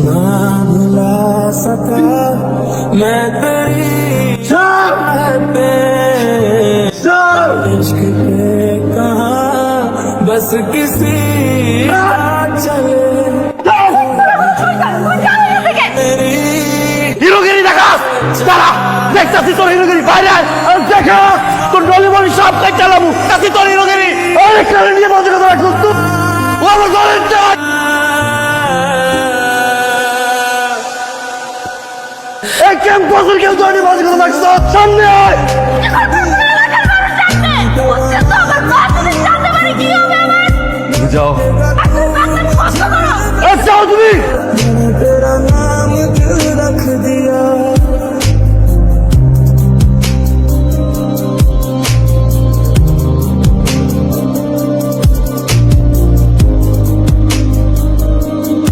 ना भुला सका मैं तेरी चाहते इश्क पे कहा बस किसी चले হিরোগিরি দেখা তারা দেখতাছি তোর হিরোগিরি বাইরে দেখা তোর ডলি বলি সব কাজ চালাবো তাছি তোর হিরোগিরি অনেক কারণে নিয়ে বাজে কথা রাখছিস তুই ও আমার ঘরের চাই এই ক্যাম্পাসের কেউ তোর নিয়ে বাজে কথা রাখছিস সামনে আয় যাও যাও তুমি तेरा नाम दिल रख दिया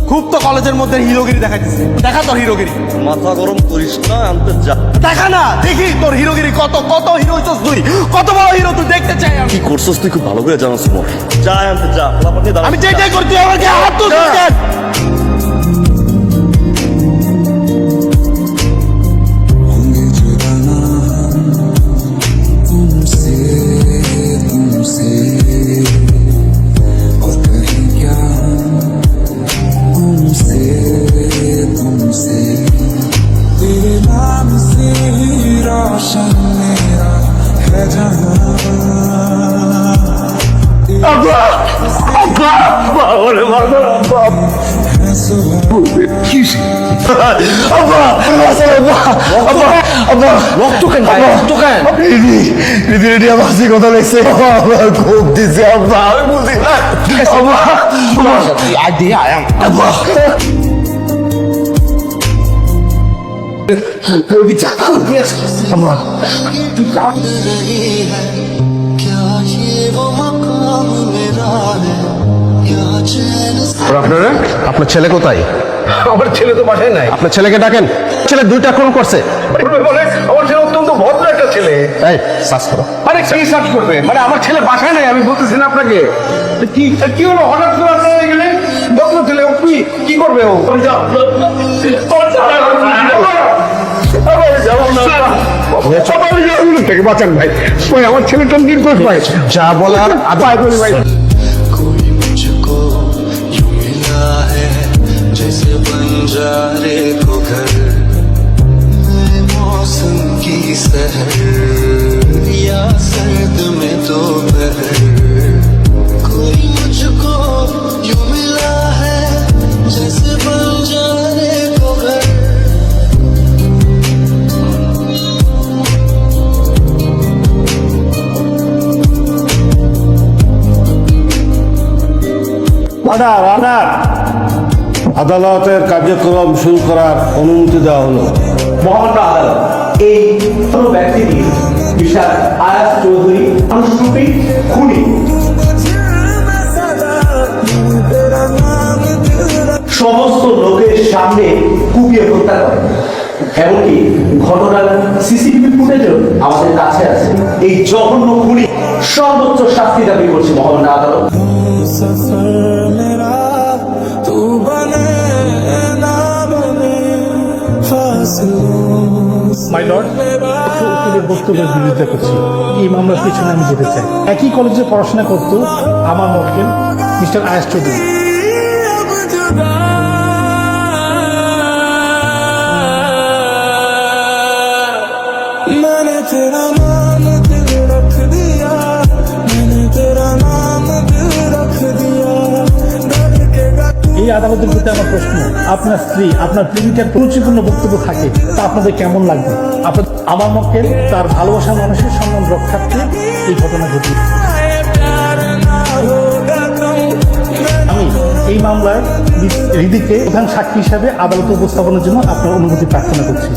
খুব তো কলেজের মধ্যে হিরোগিরি দেখাইতেছে দেখা তোর হিরোগিরি মাথা গরম করিস না আনতে যা দেখা না দেখি তোর হিরোগিরি কত কত হিরো হইছস তুই কত বড় হিরো তুই দেখতে চাই আমি কি করছস তুই খুব ভালো করে জানাস মোর যা আনতে যা আমি যেটাই করতে আমাকে হাত তুল কেন होंगे जुदा ना तुमसे तुमसे और कहीं क्या तुमसे तुमसे तेरे नाम से ही रोशन मेरा है जहां আব্বা আব্বা আব্বা ওরে মাগো আব্বা है सुबह আব্বা আব্বা আব্বা আব্বা রক্ত কেন ভাই রক্ত কেন রিদি রিদি আমার হাসি কথা লাগছে আব্বা খুব দিছে আব্বা আমি বুঝি না আব্বা আই দে আই এম আব্বা আব্বা रही है क्या ये वो मकाम मेरा है क्या चैन আপনারা আপনার ছেলে কোথায়? আমার ছেলে তো বাসায় নাই আপনার ছেলেকে ডাকেন। ছেলে দুইটা আক্রমণ করছে। বলে আমার ছেলে অত্যন্ত ভদ্র একটা ছেলে এই সার্চ করো। আরে কি সার্চ করবে মানে আমার ছেলে বাসায় নাই আমি বলতেছি না আপনাকে কি কি হলো হঠাৎ করে আপনি হয়ে গেলে ভদ্র ছেলে ও কি করবে ও বাঁচান ভাই ওই আমার ছেলেটা নির্দোষ ভাই যা বলার ভাই বলি ভাই कोई मुझको यूं मिला है जैसे बंजारे को घर नए मौसम की सहर या सर्द में दोपहर कोई मुझको यूं मिला है जैसे बंजारे को घर অর্ডার অর্ডার আদালতের কার্যক্রম শুরু করার অনুমতি দেওয়া হলো। মহামান্য আদালত এই কোনো ব্যক্তিটি বিশাল আয়াস চৌধুরী আনুষ্ঠানিক খুনি সমস্ত লোকের সামনে কুপিয়ে হত্যা করে এমনকি ঘটনার সিসিটিভি ফুটেজও আমাদের কাছে আছে এই জঘন্য খুনি সর্বোচ্চ শাস্তি দাবি করছে মহামান্য আদালত सफर मेरा तू बने ना बने फासलों মাই লর্ড উকিলের বক্তব্যের বিরোধিতা করছি এই মামলার পিছনে আমি যেতে চাই একই কলেজে পড়াশোনা করত আমার মক্কেল মিস্টার আয়াস চৌধুরী अब जुदा मैंने तेरा नाम दिल रख दिया मैंने तेरा नाम दिल रख दिया धड़केगा तू এই আদালতের প্রতি আমার প্রশ্ন আপনার স্ত্রী আপনার প্রেমিকার রুচিপূর্ণ বক্তব্য থাকে তা আপনাদের কেমন লাগবে আমার মক্কেল তার ভালোবাসার মানুষের সম্মান রক্ষার্থে এই ঘটনা ঘটিয়েছে प्यार ना होगा तुम আমি এই মামলায় হৃদিকে প্রধান সাক্ষী হিসাবে আদালতে উপস্থাপনের জন্য আপনার অনুমতি প্রার্থনা করছি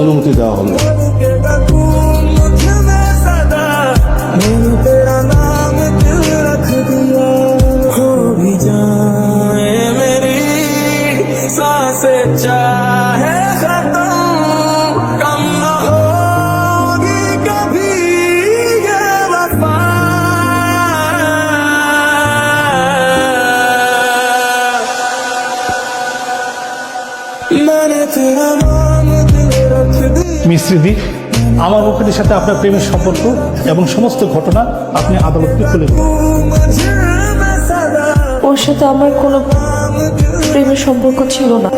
অনুমতি দেওয়া হলো। धड़केगा तू मुझ में सदा मैंने तेरा नाम दिल रख दिया खो भी जाए मेरी सांसें चाहे खत्म कम न होगी कभी ये वफा मैंने तेरा नाम दिल रख दिया মিস্ত্রিদি, আমার মুখের সাথে আপনার প্রেমের সম্পর্ক এবং সমস্ত ঘটনা আপনি আদালতকে খুলে বলুন। मुझे मैं सदा ওর সাথে আমার কোনো প্রেমের সম্পর্ক ছিল না।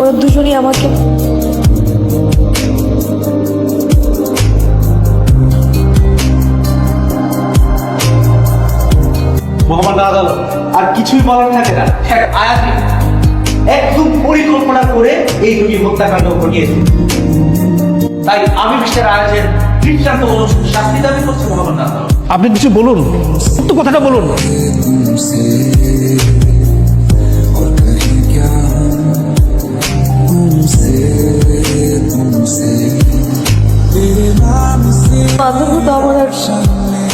ওরা দুজনই আমাকে মহামান্য আদালত আর কিছুই বলার থাকে না। এক আয়াতি একদম পরিকল্পনা করে এই দুটি হত্যাকাণ্ড ঘটিয়েছে। তাই আমি মিস্টার আয়াজের দৃষ্টান্ত শাস্তি দাবি করছি মহামান্য আদালত। আপনি কিছু বলুন, সত্য কথাটা বলুন। और कहीं क्या तुमसे तेरे नाम से আদালত আমার আর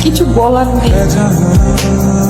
কিছু বলার নেই। जहाँ